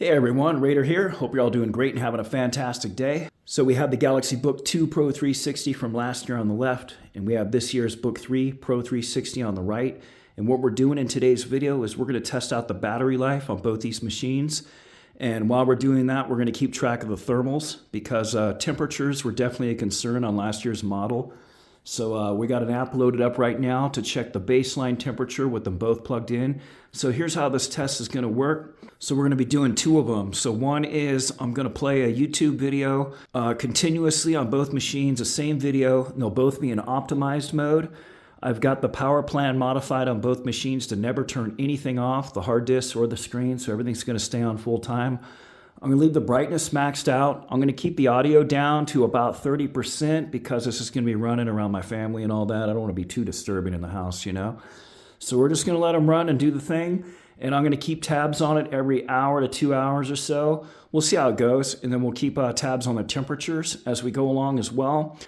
Hey everyone, Raider here. Hope you're all doing great and having a fantastic day. So we have the Galaxy Book 2 Pro 360 from last year on the left, and we have this year's Book 3 Pro 360 on the right. And what we're doing in today's video is we're going to test out the battery life on both these machines. And while we're doing that, we're going to keep track of the thermals because temperatures were definitely a concern on last year's model. So we got an app loaded up right now to check the baseline temperature with them both plugged in. So here's how this test is going to work. So we're going to be doing two of them. So one is I'm going to play a YouTube video continuously on both machines, the same video, and they'll both be in optimized mode. I've got the power plan modified on both machines to never turn anything off, the hard disk or the screen, so everything's going to stay on full time. I'm going to leave the brightness maxed out. I'm going to keep the audio down to about 30% because this is going to be running around my family and all that. I don't want to be too disturbing in the house, you know. So we're just going to let them run and do the thing. And I'm going to keep tabs on it every hour to 2 hours or so. We'll see how it goes. And then we'll keep tabs on the temperatures as we go along as well.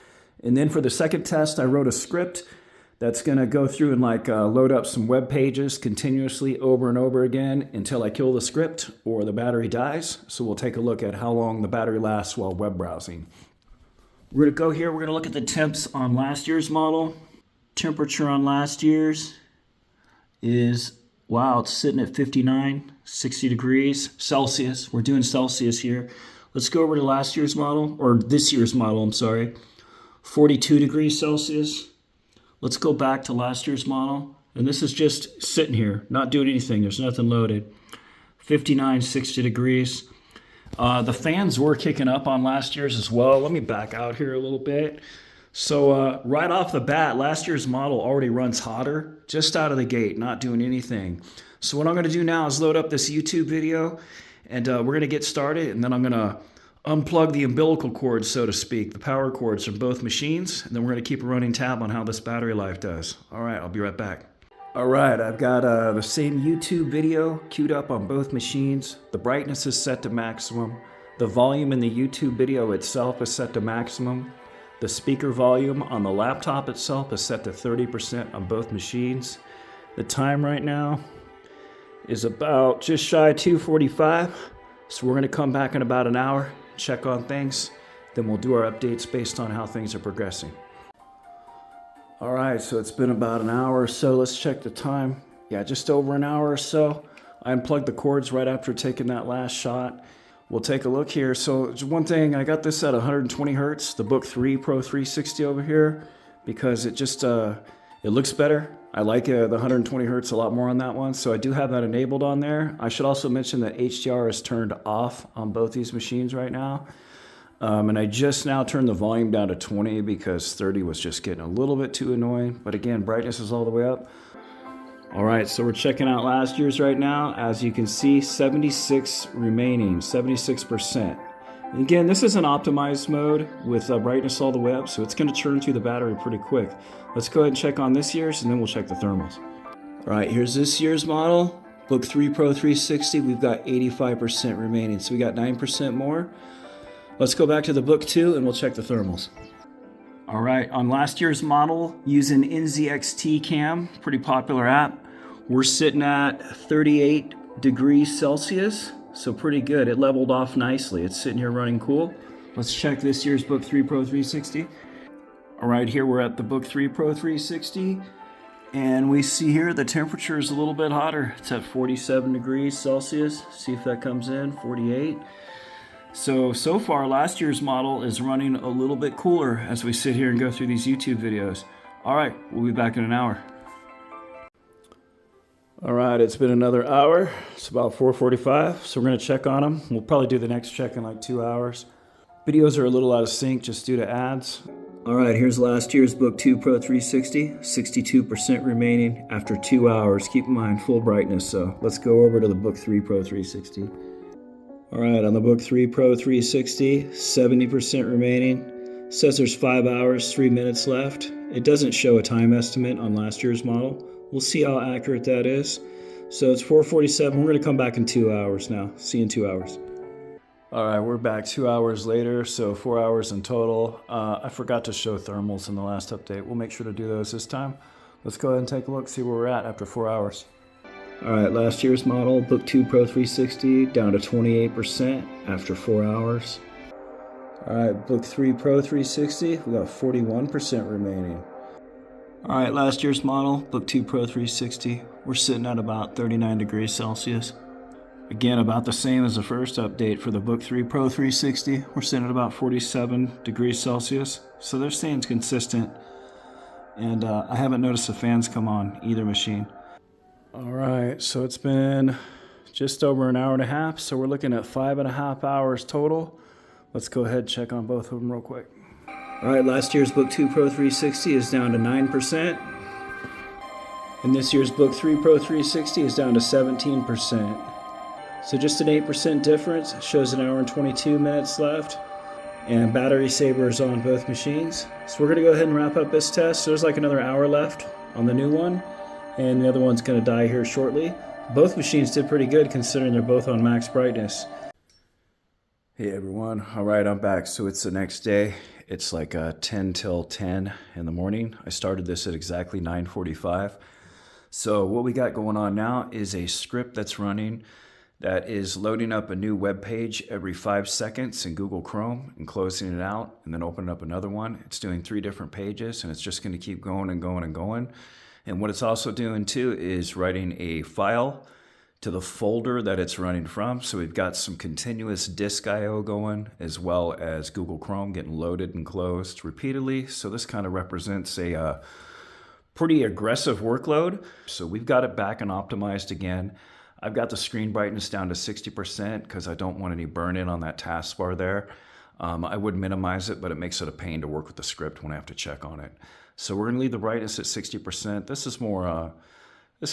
And then for the second test, I wrote a script that's going to go through and load up some web pages continuously over and over again until I kill the script or the battery dies. So we'll take a look at how long the battery lasts while web browsing. We're going to go here. We're going to look at the temps on last year's model. Temperature on last year's is, wow, it's sitting at 59, 60 degrees Celsius. We're doing Celsius here. Let's go over to last year's model, or this year's model, I'm sorry. 42 degrees Celsius. Let's go back to last year's model. And this is just sitting here, not doing anything. There's nothing loaded. 59, 60 degrees. The fans were kicking up on last year's as well. Let me back out here a little bit. So right off the bat, last year's model already runs hotter, just out of the gate, not doing anything. So what I'm going to do now is load up this YouTube video, and we're going to get started, and then I'm going to unplug the umbilical cords, so to speak, the power cords from both machines, and then we're going to keep a running tab on how this battery life does. All right, I'll be right back. All right, I've got the same YouTube video queued up on both machines. The brightness is set to maximum. The volume in the YouTube video itself is set to maximum. The speaker volume on the laptop itself is set to 30% on both machines. The time right now is about just shy of 2:45. So we're going to come back in about an hour, check on things. Then we'll do our updates based on how things are progressing. All right, so it's been about an hour or so. Let's check the time. Yeah, just over an hour or so. I unplugged the cords right after taking that last shot. We'll take a look here. So one thing, I got this at 120 hertz, the Book 3 Pro 360 over here, because it just, it looks better. I like the 120 hertz a lot more on that one. So I do have that enabled on there. I should also mention that HDR is turned off on both these machines right now. And I just now turned the volume down to 20 because 30 was just getting a little bit too annoying. But again, brightness is all the way up. All right, so we're checking out last year's right now. As you can see, 76 remaining, 76%. And again, this is an optimized mode with brightness all the way up, so it's going to churn through the battery pretty quick. Let's go ahead and check on this year's, and then we'll check the thermals. All right, here's this year's model, Book 3 Pro 360. We've got 85% remaining, so we got 9% more. Let's go back to the Book 2, and we'll check the thermals. All right, on last year's model, using NZXT Cam, pretty popular app, we're sitting at 38 degrees Celsius, so pretty good. It leveled off nicely. It's sitting here running cool. Let's check this year's Book 3 Pro 360. All right, here we're at the Book 3 Pro 360, and we see here the temperature is a little bit hotter. It's at 47 degrees Celsius. See if that comes in, 48. So far, last year's model is running a little bit cooler as we sit here and go through these YouTube videos. All right, we'll be back in an hour. All right, it's been another hour. It's about 4:45, so we're going to check on them. We'll probably do the next check in like 2 hours. Videos are a little out of sync just due to ads. All right, here's last year's Book 2 Pro 360, 62% remaining after 2 hours. Keep in mind, full brightness, so let's go over to the Book 3 Pro 360. All right, on the Book 3 Pro 360, 70% remaining. It says there's 5 hours, 3 minutes left. It doesn't show a time estimate on last year's model. We'll see how accurate that is. So it's 4:47. We're going to come back in 2 hours now. See you in 2 hours. All right, we're back 2 hours later, so 4 hours in total. I forgot to show thermals in the last update. We'll make sure to do those this time. Let's go ahead and take a look, see where we're at after 4 hours. All right, last year's model, Book 2 Pro 360, down to 28% after 4 hours. All right, Book 3 Pro 360, we got 41% remaining. All right, last year's model, Book 2 Pro 360, we're sitting at about 39 degrees Celsius. Again, about the same as the first update for the Book 3 Pro 360. We're sitting at about 47 degrees Celsius. So they're staying consistent. And I haven't noticed the fans come on either machine. All right, so it's been just over an hour and a half. So we're looking at 5.5 hours total. Let's go ahead and check on both of them real quick. All right, last year's Book 2 Pro 360 is down to 9%. And this year's Book 3 Pro 360 is down to 17%. So just an 8% difference, shows an hour and 22 minutes left, and battery savers on both machines. So we're gonna go ahead and wrap up this test. So there's like another hour left on the new one, and the other one's gonna die here shortly. Both machines did pretty good considering they're both on max brightness. Hey everyone, all right, I'm back. So it's the next day. It's like 10 till 10 in the morning. I started this at exactly 9:45. So what we got going on now is a script that's running that is loading up a new web page every 5 seconds in Google Chrome and closing it out and then opening up another one. It's doing 3 different pages and it's just going to keep going and going and going. And what it's also doing too is writing a file to the folder that it's running from. So we've got some continuous disk I/O going, as well as Google Chrome getting loaded and closed repeatedly. So this kind of represents a pretty aggressive workload. So we've got it back and optimized again. I've got the screen brightness down to 60% because I don't want any burn-in on that taskbar there. I would minimize it, but it makes it a pain to work with the script when I have to check on it. So we're going to leave the brightness at 60%. This is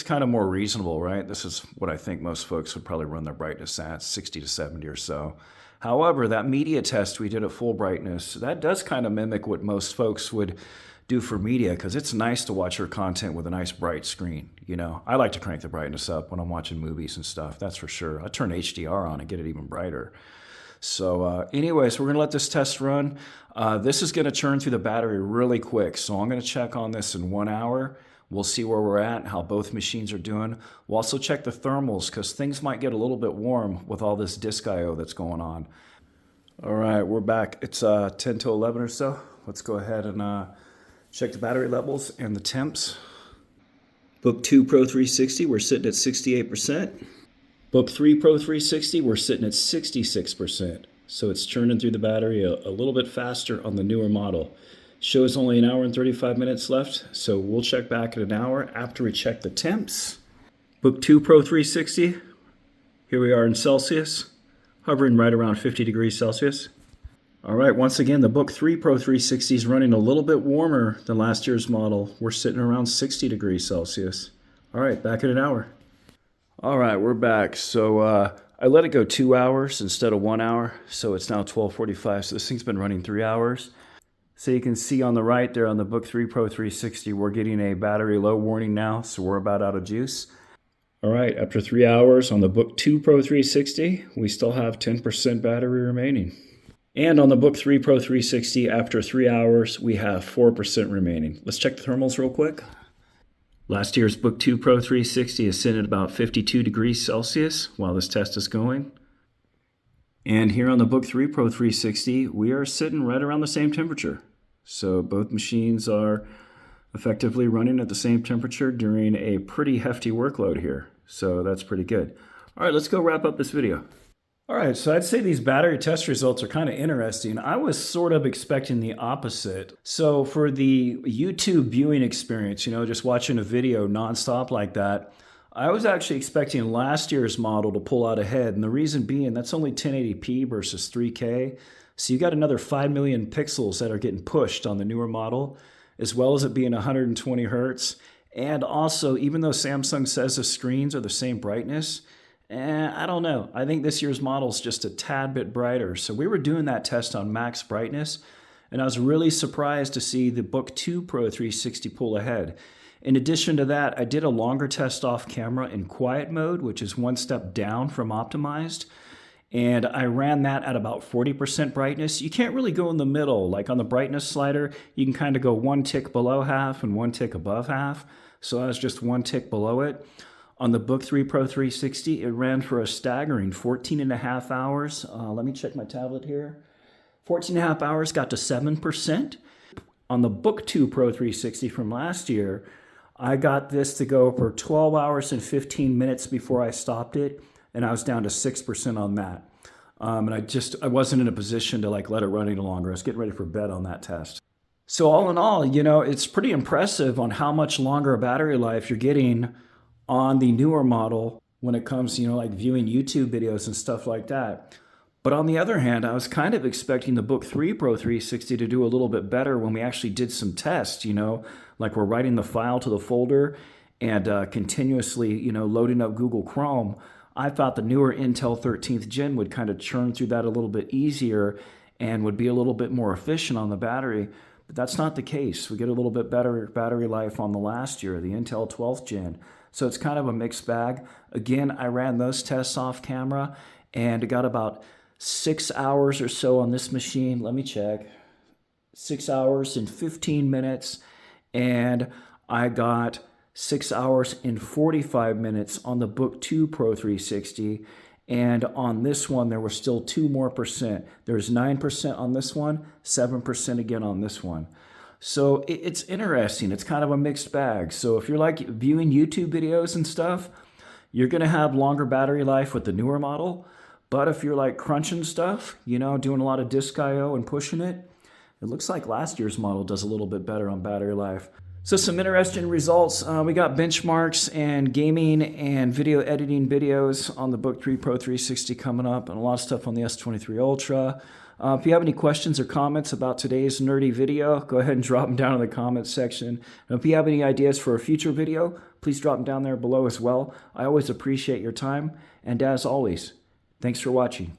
kind of more reasonable, right? This is what I think most folks would probably run their brightness at, 60 to 70 or so. However, that media test we did at full brightness, that does kind of mimic what most folks would do for media, because it's nice to watch your content with a nice bright screen. You know, I like to crank the brightness up when I'm watching movies and stuff, that's for sure. I turn HDR on and get it even brighter. So anyways, we're gonna let this test run. This is gonna churn through the battery really quick. So I'm gonna check on this in 1 hour. We'll see where we're at, how both machines are doing. We'll also check the thermals because things might get a little bit warm with all this disk I/O that's going on. All right, we're back. It's 10 to 11 or so. Let's go ahead and check the battery levels and the temps. Book 2 Pro 360, we're sitting at 68%. Book 3 Pro 360, we're sitting at 66%. So it's churning through the battery a little bit faster on the newer model. Shows only an hour and 35 minutes left, so we'll check back in an hour after we check the temps. Book 2 Pro 360, here we are in Celsius, hovering right around 50 degrees Celsius. All right, once again, the Book 3 Pro 360 is running a little bit warmer than last year's model. We're sitting around 60 degrees Celsius. All right, back in an hour. All right, we're back. So I let it go 2 hours instead of 1 hour, so it's now 12:45. So this thing's been running 3 hours. So you can see on the right there on the Book 3 Pro 360, we're getting a battery low warning now, so we're about out of juice. All right, after 3 hours on the Book 2 Pro 360, we still have 10% battery remaining. And on the Book 3 Pro 360, after 3 hours, we have 4% remaining. Let's check the thermals real quick. Last year's Book 2 Pro 360 is sitting at about 52 degrees Celsius while this test is going. And here on the Book 3 Pro 360, we are sitting right around the same temperature. So both machines are effectively running at the same temperature during a pretty hefty workload here. So that's pretty good. All right, let's go wrap up this video. All right, so I'd say these battery test results are kind of interesting. I was sort of expecting the opposite. So for the YouTube viewing experience, you know, just watching a video nonstop like that, I was actually expecting last year's model to pull out ahead. And the reason being, that's only 1080p versus 3K. So you got another 5 million pixels that are getting pushed on the newer model, as well as it being 120 hertz. And also, even though Samsung says the screens are the same brightness, I don't know. I think this year's model is just a tad bit brighter. So we were doing that test on max brightness, and I was really surprised to see the Book 2 Pro 360 pull ahead. In addition to that, I did a longer test off camera in quiet mode, which is one step down from optimized. And I ran that at about 40% brightness. You can't really go in the middle. Like on the brightness slider, you can kind of go one tick below half and one tick above half. So I was just one tick below it. On the Book3 Pro 360, it ran for a staggering 14 and a half hours. Let me check my tablet here. 14 and a half hours, got to 7%. On the Book2 Pro 360 from last year, I got this to go for 12 hours and 15 minutes before I stopped it, and I was down to 6% on that. And I wasn't in a position to like let it run any longer. I was getting ready for bed on that test. So all in all, you know, it's pretty impressive on how much longer a battery life you're getting on the newer model when it comes to, you know, like viewing YouTube videos and stuff like that. But on the other hand, I was kind of expecting the Book3 Pro 360 to do a little bit better when we actually did some tests, you know, like we're writing the file to the folder and continuously, you know, loading up Google Chrome. I thought the newer Intel 13th Gen would kind of churn through that a little bit easier and would be a little bit more efficient on the battery. But that's not the case. We get a little bit better battery life on the last year, the Intel 12th Gen. So it's kind of a mixed bag. Again, I ran those tests off camera and it got about 6 hours or so on this machine. Let me check. 6 hours and 15 minutes. And I got 6 hours and 45 minutes on the Book2 Pro 360. And on this one, there was still 2 more percent. There's 9% on this one, 7% again on this one. So it's interesting. It's kind of a mixed bag. So if you're like viewing YouTube videos and stuff, you're going to have longer battery life with the newer model. But if you're like crunching stuff, you know, doing a lot of disk I/O and pushing it, it looks like last year's model does a little bit better on battery life. So some interesting results. We got benchmarks and gaming and video editing videos on the Book3 Pro 360 coming up, and a lot of stuff on the S23 Ultra. If you have any questions or comments about today's nerdy video, go ahead and drop them down in the comments section. And if you have any ideas for a future video, please drop them down there below as well. I always appreciate your time. And as always, thanks for watching.